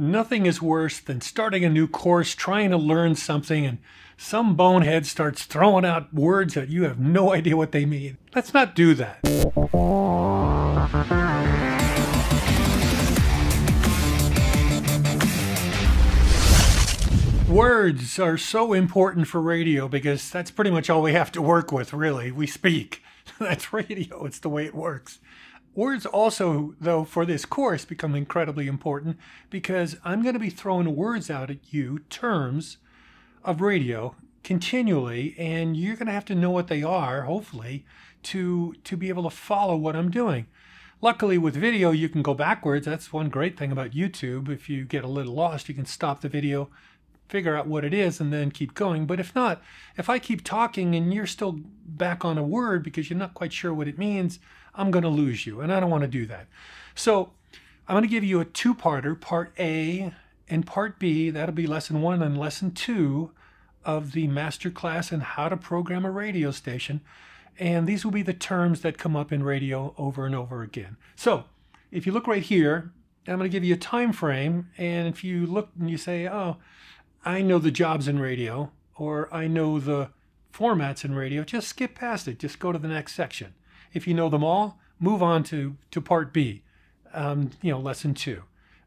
Nothing is worse than starting a new course, trying to learn something, and some bonehead starts throwing out words that you have no idea what they mean. Let's not do that. Words are so important for radio because that's pretty much all we have to work with, really. We speak. That's radio. It's the way it works. Words also, though, for this course become incredibly important because I'm going to be throwing words out at you, terms of radio, continually, and you're going to have to know what they are, hopefully, to be able to follow what I'm doing. Luckily, with video, you can go backwards. That's one great thing about YouTube. If you get a little lost, you can stop the video, figure out what it is, and then keep going. But if not, if I keep talking and you're still back on a word because you're not quite sure what it means, I'm going to lose you, and I don't want to do that. So I'm going to give you a two-parter, Part A and Part B. That'll be Lesson 1 and Lesson 2 of the master class on how to program a radio station. And these will be the terms that come up in radio over and over again. So if you look right here, I'm going to give you a time frame, and if you look and you say, oh, I know the jobs in radio, or I know the formats in radio, just skip past it. Just go to the next section. If you know them all, move on to Part B, Lesson 2.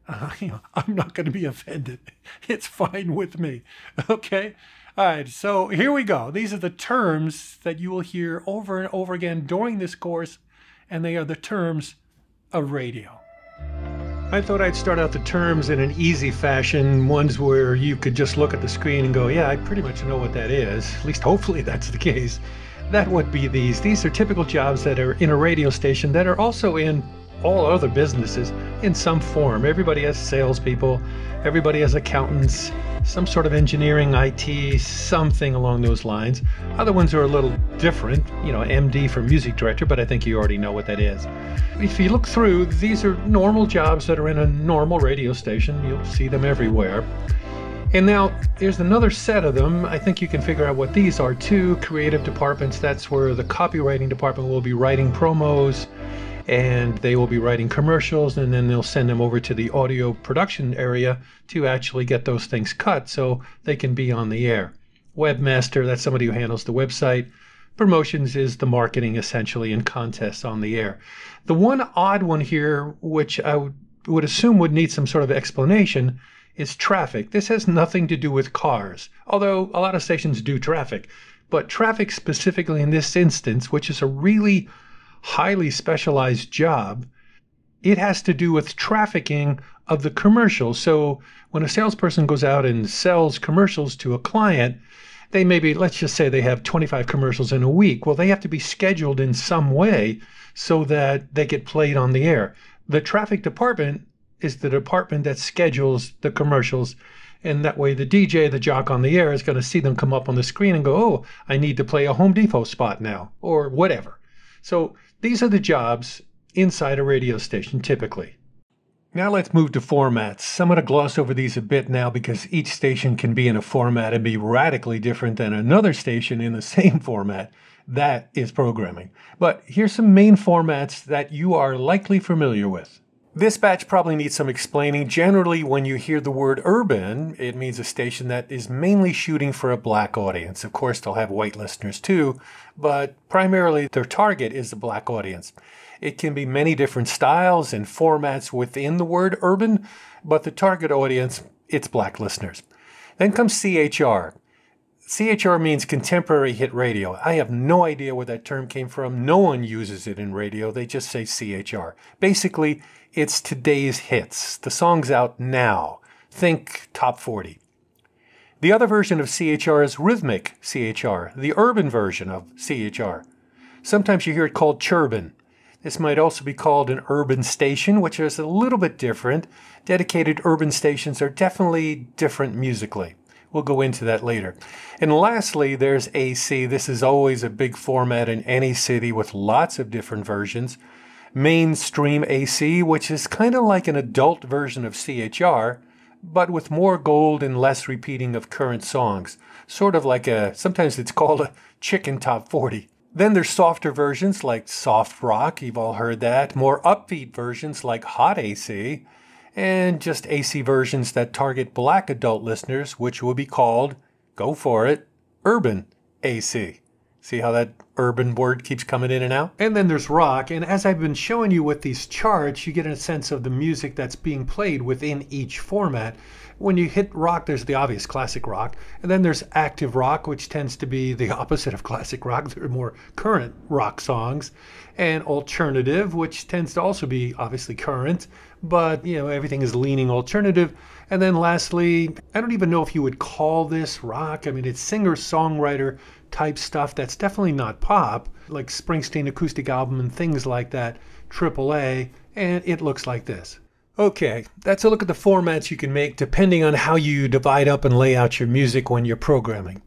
I'm not going to be offended. It's fine with me. Okay? All right, so here we go. These are the terms that you will hear over and over again during this course, and they are the terms of radio. I thought I'd start out the terms in an easy fashion, ones where you could just look at the screen and go, yeah, I pretty much know what that is. At least hopefully that's the case. That would be these. These are typical jobs that are in a radio station that are also in all other businesses in some form. Everybody has salespeople, everybody has accountants, some sort of engineering, IT, something along those lines. Other ones are a little different, MD for music director, but I think you already know what that is. If you look through, these are normal jobs that are in a normal radio station. You'll see them everywhere. And now there's another set of them. I think you can figure out what these are too. Creative departments, that's where the copywriting department will be writing promos, and they will be writing commercials, and then they'll send them over to the audio production area to actually get those things cut so they can be on the air. Webmaster, that's somebody who handles the website. Promotions is the marketing, essentially, and contests on the air. The one odd one here, which I would assume would need some sort of explanation, is traffic. This has nothing to do with cars, although a lot of stations do traffic. But traffic specifically in this instance, which is a really highly specialized job, it has to do with trafficking of the commercials. So when a salesperson goes out and sells commercials to a client, they maybe, let's just say they have 25 commercials in a week. Well, they have to be scheduled in some way so that they get played on the air. The traffic department is the department that schedules the commercials, and that way the DJ, the jock on the air, is going to see them come up on the screen and go, oh, I need to play a Home Depot spot now, or whatever. So these are the jobs inside a radio station typically. Now let's move to formats. I'm going to gloss over these a bit now because each station can be in a format and be radically different than another station in the same format. That is programming. But here's some main formats that you are likely familiar with. This batch probably needs some explaining. Generally, when you hear the word urban, it means a station that is mainly shooting for a black audience. Of course, they'll have white listeners too, but primarily their target is the black audience. It can be many different styles and formats within the word urban, but the target audience, it's black listeners. Then comes CHR. CHR means contemporary hit radio. I have no idea where that term came from. No one uses it in radio. They just say CHR. Basically, it's today's hits, the songs out now. Think top 40. The other version of CHR is rhythmic CHR, the urban version of CHR. Sometimes you hear it called churban. This might also be called an urban station, which is a little bit different. Dedicated urban stations are definitely different musically. We'll go into that later. And lastly, there's AC. This is always a big format in any city with lots of different versions. Mainstream AC, which is kind of like an adult version of CHR, but with more gold and less repeating of current songs. Sort of like sometimes it's called a chicken top 40. Then there's softer versions like soft rock, you've all heard that. More upbeat versions like hot AC. and just AC versions that target black adult listeners, which will be called, go for it, urban AC. See how that urban word keeps coming in and out? And then there's rock, and as I've been showing you with these charts, you get a sense of the music that's being played within each format. When you hit rock, there's the obvious classic rock, and then there's active rock, which tends to be the opposite of classic rock. They're more current rock songs, and alternative, which tends to also be obviously current, but everything is leaning alternative. And then lastly, I don't even know if you would call this rock. I mean, it's singer-songwriter type stuff that's definitely not pop, like Springsteen acoustic album and things like that, AAA, and it looks like this. Okay, that's a look at the formats you can make depending on how you divide up and lay out your music when you're programming.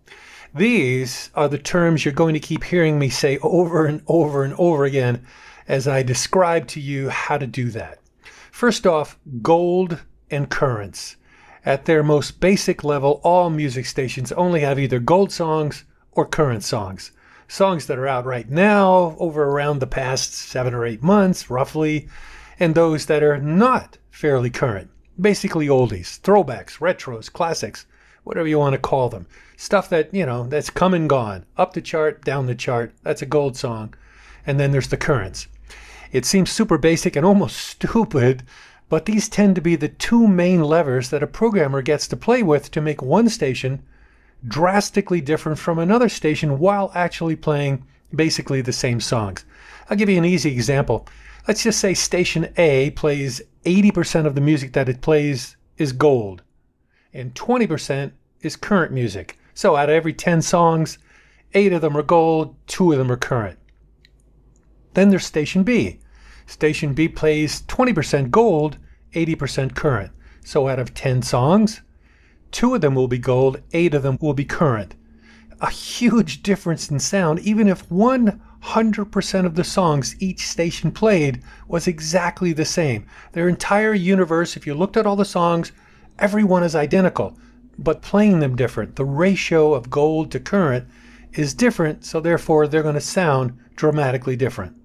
These are the terms you're going to keep hearing me say over and over and over again as I describe to you how to do that. First off, gold and currents. At their most basic level, all music stations only have either gold songs or current songs. Songs that are out right now, over around the past 7 or 8 months, roughly, and those that are not fairly current. Basically oldies, throwbacks, retros, classics, whatever you want to call them. Stuff that, that's come and gone. Up the chart, down the chart, that's a gold song. And then there's the currents. It seems super basic and almost stupid, but these tend to be the two main levers that a programmer gets to play with to make one station drastically different from another station while actually playing basically the same songs. I'll give you an easy example. Let's just say station A plays 80% of the music that it plays is gold, and 20% is current music. So out of every 10 songs, 8 of them are gold, 2 of them are current. Then there's station B. Station B plays 20% gold, 80% current. So out of 10 songs, 2 of them will be gold, 8 of them will be current. A huge difference in sound, even if 100% of the songs each station played was exactly the same. Their entire universe, if you looked at all the songs, everyone is identical, but playing them different. The ratio of gold to current is different, so therefore they're going to sound dramatically different.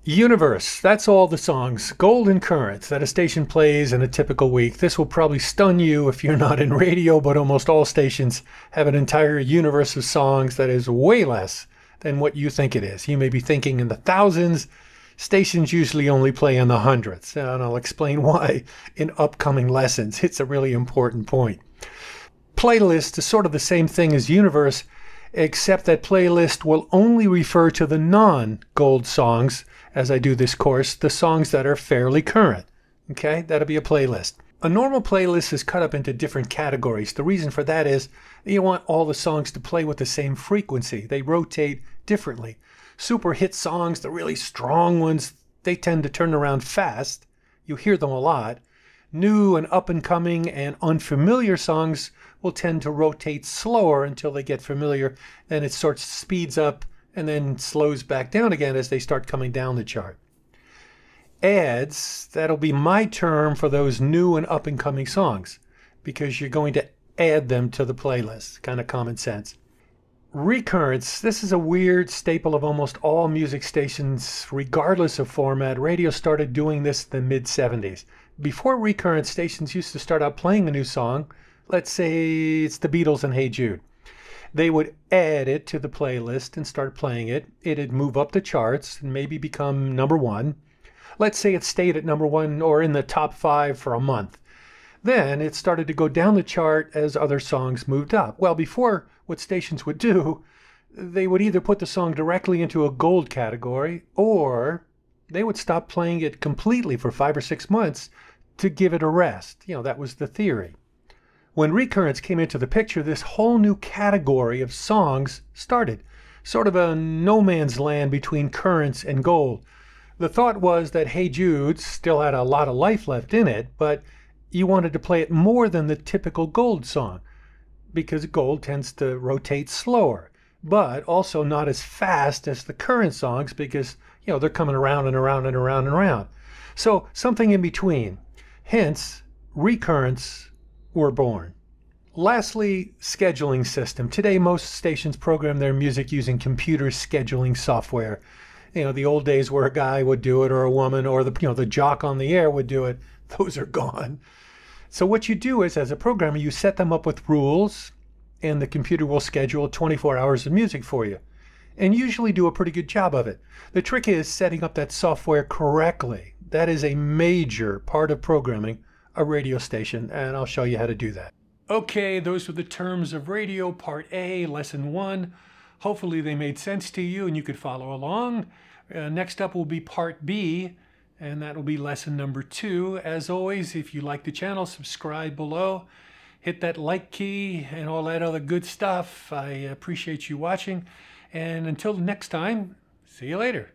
Universe, that's all the songs, gold and current, that a station plays in a typical week. This will probably stun you if you're not in radio, but almost all stations have an entire universe of songs that is way less than what you think it is. You may be thinking in the thousands. Stations usually only play in the hundreds, and I'll explain why in upcoming lessons. It's a really important point. Playlist is sort of the same thing as universe, except that playlist will only refer to the non-gold songs, as I do this course, the songs that are fairly current. Okay, that'll be a playlist. A normal playlist is cut up into different categories. The reason for that is you want all the songs to play with the same frequency. They rotate differently. Super hit songs, the really strong ones, they tend to turn around fast. You hear them a lot. New and up and coming and unfamiliar songs will tend to rotate slower until they get familiar. Then it sort of speeds up and then slows back down again as they start coming down the chart. Adds, that'll be my term for those new and up and coming songs, because you're going to add them to the playlist. Kind of common sense. Recurrence, this is a weird staple of almost all music stations, regardless of format. Radio started doing this in the mid-70s. Before recurrence, stations used to start out playing a new song. Let's say it's the Beatles and Hey Jude. They would add it to the playlist and start playing it. It'd move up the charts and maybe become number 1. Let's say it stayed at number 1 or in the top 5 for a month. Then it started to go down the chart as other songs moved up. Well, before, what stations would do, they would either put the song directly into a gold category, or they would stop playing it completely for 5 or 6 months to give it a rest. That was the theory. When recurrence came into the picture, this whole new category of songs started. Sort of a no man's land between currents and gold. The thought was that Hey Jude still had a lot of life left in it, but you wanted to play it more than the typical gold song, because gold tends to rotate slower, but also not as fast as the current songs, because they're coming around and around and around and around. So something in between. Hence, recurrents were born. Lastly, scheduling system. Today, most stations program their music using computer scheduling software. The old days where a guy would do it, or a woman, or the jock on the air would do it. those are gone. So what you do is, as a programmer, you set them up with rules, and the computer will schedule 24 hours of music for you, and usually do a pretty good job of it. The trick is setting up that software correctly. That is a major part of programming a radio station, and I'll show you how to do that. Okay, those were the terms of radio, part A, lesson 1. Hopefully they made sense to you and you could follow along. Next up will be part B, and that will be lesson number 2. As always, if you like the channel, subscribe below. Hit that like key and all that other good stuff. I appreciate you watching. And until next time, see you later.